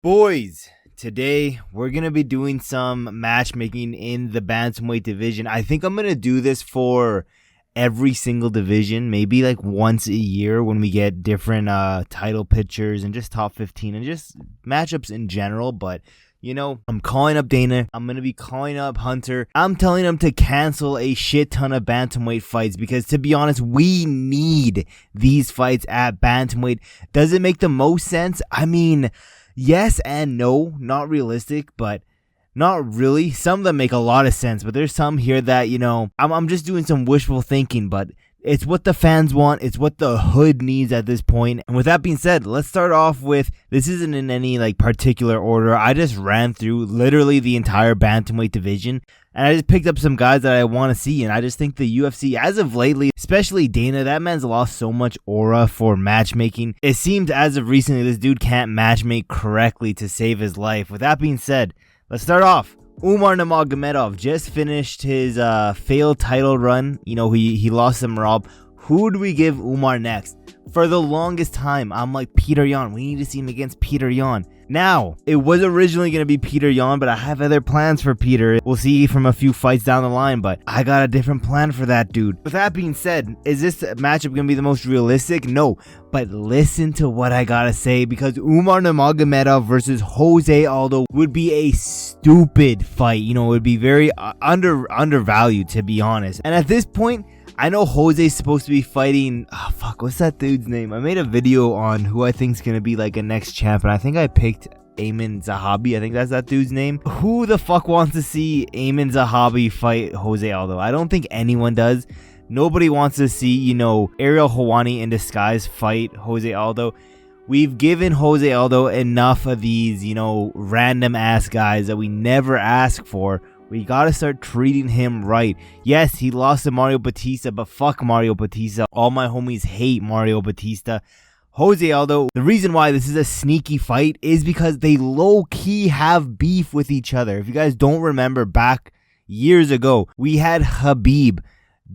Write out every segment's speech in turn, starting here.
Boys, today we're going to be doing some matchmaking in the Bantamweight division. I think I'm going to do this for every single division, maybe like once a year when we get different title pictures and just top 15 and just matchups in general. But, you know, I'm calling up Dana. I'm going to be calling up Hunter. I'm telling them to cancel a shit ton of Bantamweight fights because, to be honest, we need these fights at Bantamweight. Does it make the most sense? I mean, yes and no, not realistic, but not really. Some of them make a lot of sense, but there's some here that, you know, I'm just doing some wishful thinking, but it's what the fans want. It's what the hood needs at this point. And with that being said, let's start off with, this isn't in any like particular order. I just ran through literally the entire Bantamweight division, and I just picked up some guys that I want to see. And I just think the UFC, as of lately, especially Dana, that man's lost so much aura for matchmaking. It seems as of recently, this dude can't matchmake correctly to save his life. With that being said, let's start off. Umar Nurmagomedov just finished his failed title run. You know, he lost to Merab. Who do we give Umar next? For the longest time, I'm like, Petr Yan. We need to see him against Petr Yan. Now, it was originally going to be Petr Yan, but I have other plans for Petr. We'll see from a few fights down the line, but I got a different plan for that dude. With that being said, is this matchup going to be the most realistic? No, but listen to what I got to say, because Umar Nurmagomedov versus Jose Aldo would be a stupid fight. You know, it would be very undervalued, to be honest. And at this point, I know Jose's supposed to be fighting, what's that dude's name? I made a video on who I think is going to be like a next champ, and I think I picked Amin Zahabi. I think that's that dude's name. Who the fuck wants to see Amin Zahabi fight Jose Aldo? I don't think anyone does. Nobody wants to see, you know, Ariel Helwani in disguise fight Jose Aldo. We've given Jose Aldo enough of these, you know, random ass guys that we never ask for. We gotta start treating him right. Yes, he lost to Mario Batista, but fuck Mario Batista. All my homies hate Mario Batista. Jose Aldo, the reason why this is a sneaky fight is because they low-key have beef with each other. If you guys don't remember, back years ago, we had Khabib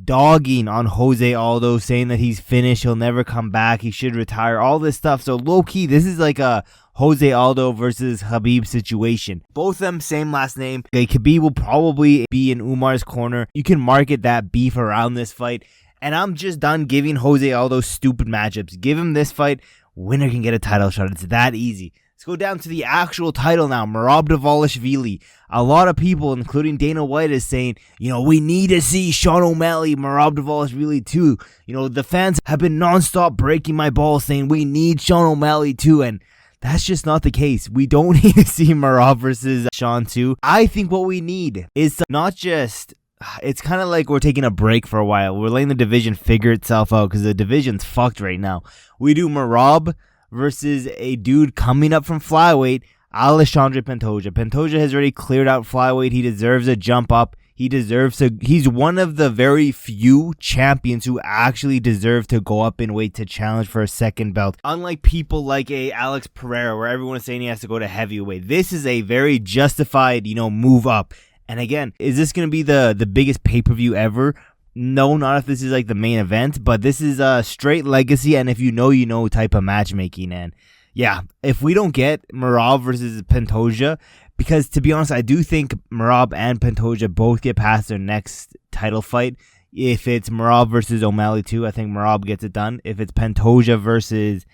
dogging on Jose Aldo, saying that he's finished, he'll never come back, he should retire, all this stuff. So low-key, this is like a Jose Aldo versus Khabib situation. Both of them same last name. Okay, Khabib will probably be in Umar's corner. You can market that beef around this fight. And I'm just done giving Jose Aldo stupid matchups. Give him this fight, winner can get a title shot. It's that easy. Let's go down to the actual title now. Merab Dvalishvili. A lot of people, including Dana White, is saying, you know, we need to see Sean O'Malley, Merab Dvalishvili too. You know, the fans have been nonstop breaking my balls saying we need Sean O'Malley too, and that's just not the case. We don't need to see Merab versus Sean too. I think what we need is not just, it's kind of like we're taking a break for a while. We're letting the division figure itself out because the division's fucked right now. We do Merab versus a dude coming up from flyweight, Alexandre Pantoja. Pantoja has already cleared out flyweight. He deserves a jump up. He's one of the very few champions who actually deserve to go up in weight to challenge for a second belt. Unlike people like a Alex Pereira, where everyone is saying he has to go to heavyweight. This is a very justified, you know, move up. And again, is this going to be the biggest pay-per-view ever? No, not if this is like the main event, but this is a straight legacy, and if you know type of matchmaking. And yeah, if we don't get Merab versus Pantoja, because to be honest, I do think Merab and Pantoja both get past their next title fight. If it's Merab versus O'Malley too, I think Merab gets it done. If it's Pantoja versus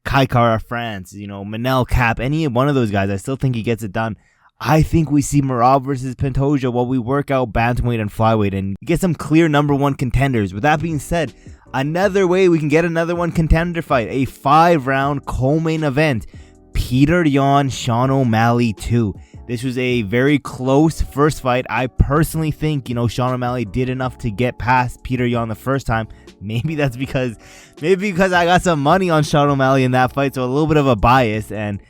Kai Kara France, you know, Manel Cap, any one of those guys, I still think he gets it done. I think we see Merab versus Pantoja while we work out bantamweight and flyweight and get some clear number one contenders. With that being said, another way we can get another one contender fight, a 5-round co-main event, Petr Yan, Sean O'Malley 2. This was a very close first fight. I personally think, you know, Sean O'Malley did enough to get past Petr Yan the first time. Maybe because I got some money on Sean O'Malley in that fight, so a little bit of a bias. And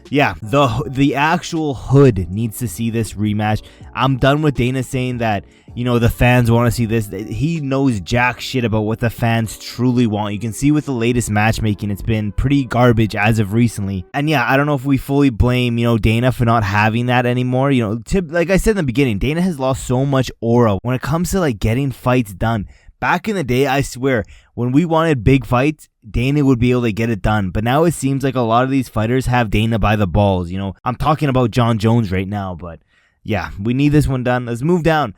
yeah, the actual hood needs to see this rematch. I'm done with Dana saying that, you know, the fans want to see this. He knows jack shit about what the fans truly want. You can see with the latest matchmaking, it's been pretty garbage as of recently. And yeah, I don't know if we fully blame, you know, Dana for not having that anymore. You know, like I said in the beginning, Dana has lost so much aura when it comes to like getting fights done. Back in the day, I swear, when we wanted big fights, Dana would be able to get it done. But now it seems like a lot of these fighters have Dana by the balls. You know, I'm talking about John Jones right now, but yeah, we need this one done. Let's move down.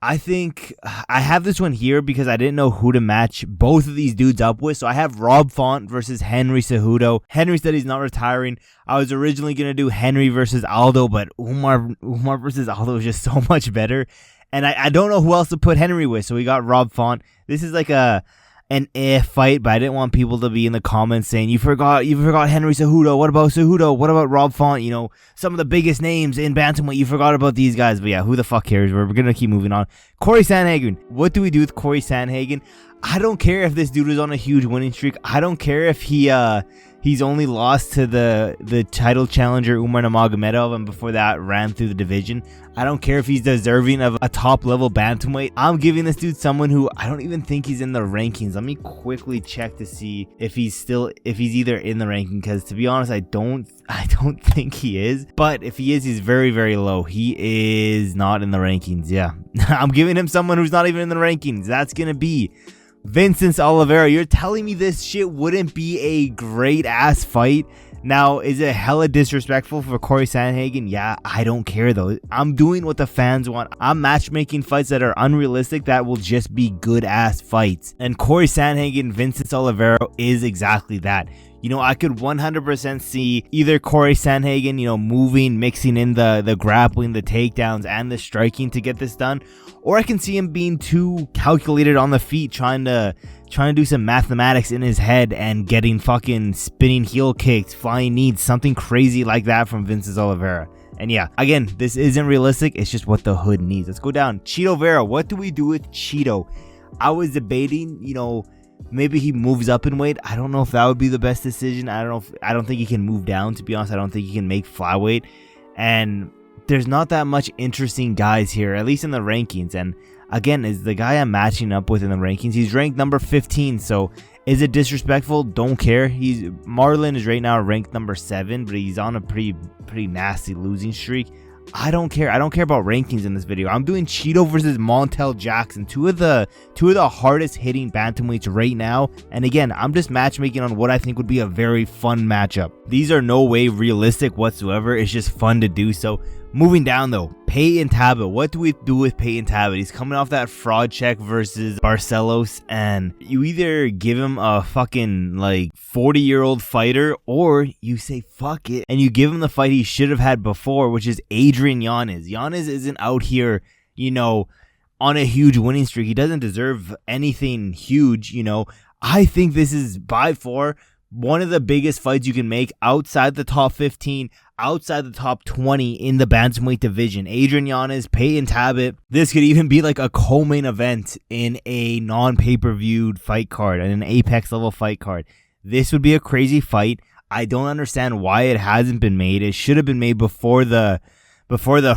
I think I have this one here because I didn't know who to match both of these dudes up with. So I have Rob Font versus Henry Cejudo. Henry said he's not retiring. I was originally going to do Henry versus Aldo, but Umar versus Aldo is just so much better. And I don't know who else to put Henry with. So we got Rob Font. This is like an fight, but I didn't want people to be in the comments saying, you forgot Henry Cejudo. What about Cejudo? What about Rob Font? You know, some of the biggest names in Bantamweight. You forgot about these guys. But yeah, who the fuck cares? We're going to keep moving on. Cory Sandhagen. What do we do with Cory Sandhagen? I don't care if this dude is on a huge winning streak. I don't care if he's only lost to the title challenger Umar Nurmagomedov, and before that ran through the division. I don't care if he's deserving of a top level bantamweight. I'm giving this dude someone who I don't even think he's in the rankings. Let me quickly check to see if he's either in the ranking, because to be honest, I don't think he is. But if he is, he's very, very low. He is not in the rankings. Yeah. I'm giving him someone who's not even in the rankings. That's gonna be Vinicius Oliveira. You're telling me this shit wouldn't be a great ass fight? Now, is it hella disrespectful for Cory Sandhagen? Yeah, I don't care though. I'm doing what the fans want. I'm matchmaking fights that are unrealistic that will just be good ass fights. And Cory Sandhagen, Vinicius Oliveira is exactly that. You know, I could 100% see either Cory Sandhagen, you know, moving, mixing in the grappling, the takedowns, and the striking to get this done. Or I can see him being too calculated on the feet, trying to do some mathematics in his head and getting fucking spinning heel kicks, flying knees, something crazy like that from Vinicius Oliveira. And yeah, again, this isn't realistic. It's just what the hood needs. Let's go down. Chito Vera. What do we do with Chito? I was debating, you know, maybe he moves up in weight. I don't know if that would be the best decision. I don't think he can move down, to be honest. I don't think he can make flyweight. And there's not that much interesting guys here, at least in the rankings. And again, is the guy I'm matching up with in the rankings. He's ranked number 15. So is it disrespectful? Don't care. Marlon is right now ranked number 7, but he's on a pretty nasty losing streak. I don't care. I don't care about rankings in this video. I'm doing Chito versus Montel Jackson, two of the hardest hitting bantamweights right now. And again, I'm just matchmaking on what I think would be a very fun matchup. These are no way realistic whatsoever. It's just fun to do. So moving down though, Payton Talbott. What do we do with Payton Talbott? He's coming off that fraud check versus Barcelos, and you either give him a fucking like 40-year-old fighter, or you say fuck it and you give him the fight he should have had before, which is Adrian Yanez. Yanez isn't out here, you know, on a huge winning streak. He doesn't deserve anything huge, you know. I think this is by far one of the biggest fights you can make outside the top 15, outside the top 20 in the bantamweight division. Adrian Yanez, Payton Talbott. This could even be like a co-main event in a non-pay-per-viewed fight card, and an Apex level fight card. This would be a crazy fight. I don't understand why it hasn't been made. It should have been made before the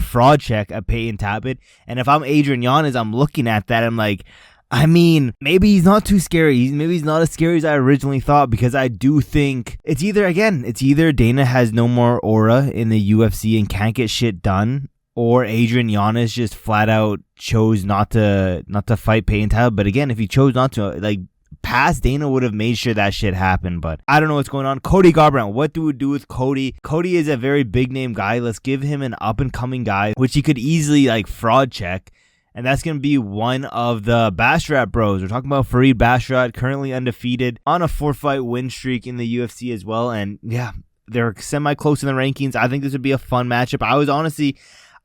fraud check at Payton Talbott. And if I'm Adrian Yanez, I'm looking at that, I'm like, I mean, maybe he's not too scary. Maybe he's not as scary as I originally thought, because I do think it's either Dana has no more aura in the UFC and can't get shit done, or Adrian Yanez just flat out chose not to fight Payton Talbott. But again, if he chose not to, like, past Dana would have made sure that shit happened. But I don't know what's going on. Cody Garbrandt. What do we do with Cody? Cody is a very big name guy. Let's give him an up and coming guy, which he could easily like fraud check. And that's going to be one of the Basharat bros. We're talking about Farid Basharat, currently undefeated, on a 4-fight win streak in the UFC as well. And yeah, they're semi-close in the rankings. I think this would be a fun matchup.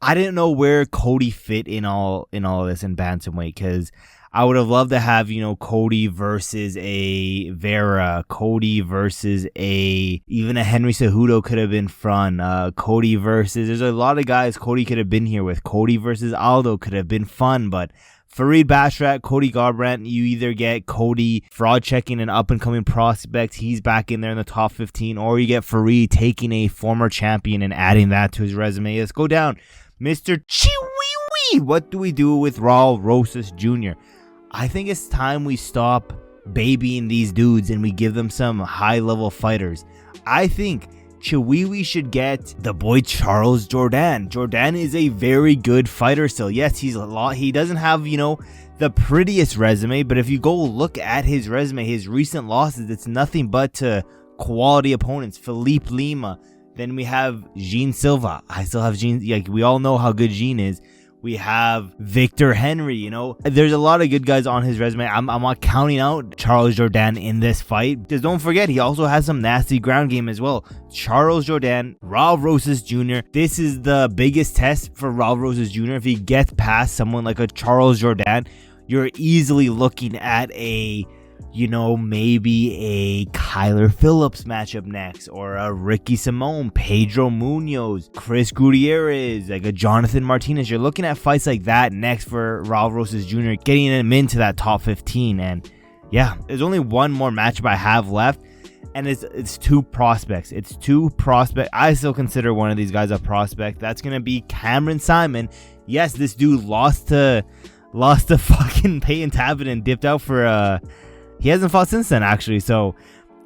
I didn't know where Cody fit in all of this in bantamweight, because I would have loved to have, you know, Cody versus a Vera, Cody versus even a Henry Cejudo could have been fun. Cody versus, there's a lot of guys Cody could have been here with. Cody versus Aldo could have been fun, but Farid Basharat, Cody Garbrandt, you either get Cody fraud checking an up and coming prospect, he's back in there in the top 15, or you get Farid taking a former champion and adding that to his resume. Let's go down. Mr. Chiwi. What do we do with Raul Rosas Jr.? I think it's time we stop babying these dudes and we give them some high-level fighters. I think Chihuahua should get the boy Charles Jourdain. Jourdain is a very good fighter still. Yes, he doesn't have, the prettiest resume, but if you go look at his resume, his recent losses, it's nothing but to quality opponents. Felipe Lima. Then we have Jean Silva. I still have Jean. We all know how good Jean is. We have Victor Henry, There's a lot of good guys on his resume. I'm not counting out Charles Jourdain in this fight. Just don't forget, he also has some nasty ground game as well. Charles Jourdain, Raul Rosas Jr. This is the biggest test for Raul Rosas Jr. If he gets past someone like a Charles Jourdain, you're easily looking at a, maybe a Kyler Phillips matchup next, or a Ricky Simone, Pedro Munoz, Chris Gutierrez, like a Jonathan Martinez. You're looking at fights like that next for Raul Rosas Jr., getting him into that top 15. And yeah, there's only one more matchup I have left, and it's two prospects. I still consider one of these guys a prospect. That's gonna be Cameron Saaiman. Yes, this dude lost to fucking Payton Talbott and dipped out for he hasn't fought since then, actually. So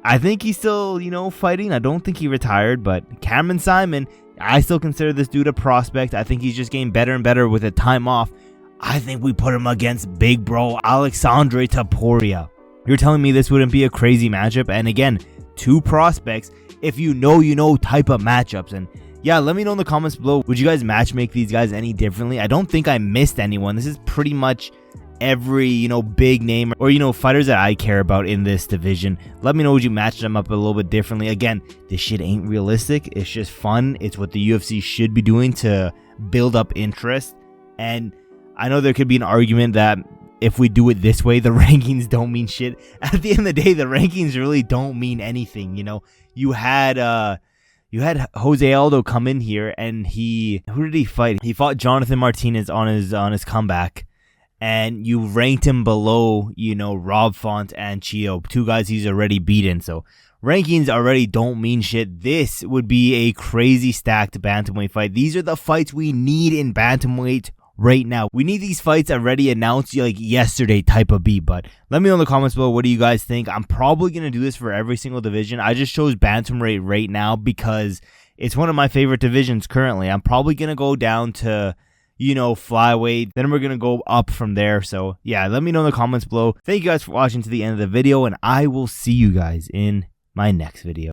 I think he's still, fighting. I don't think he retired, but Cameron Saaiman, I still consider this dude a prospect. I think he's just getting better and better with the time off. I think we put him against big bro Alexandre Topuria. You're telling me this wouldn't be a crazy matchup? And again, two prospects. If you know type of matchups. And yeah, let me know in the comments below. Would you guys matchmake these guys any differently? I don't think I missed anyone. This is pretty much every big name or fighters that I care about in this division. Let me know, would you match them up a little bit differently? Again, this shit ain't realistic. It's just fun. It's what the UFC should be doing to build up interest. And I know there could be an argument that if we do it this way, the rankings don't mean shit. At the end of the day, the rankings really don't mean anything. You had Jose Aldo come in here, and who did he fight? He fought Jonathan Martinez on his comeback. And you ranked him below, Rob Font and Chio, two guys he's already beaten. So rankings already don't mean shit. This would be a crazy stacked bantamweight fight. These are the fights we need in bantamweight right now. We need these fights already announced like yesterday type of beat. But let me know in the comments below, what do you guys think? I'm probably going to do this for every single division. I just chose bantamweight right now because it's one of my favorite divisions currently. I'm probably going to go down to flyweight, then we're gonna go up from there. So yeah, let me know in the comments below. Thank you guys for watching to the end of the video, and I will see you guys in my next video.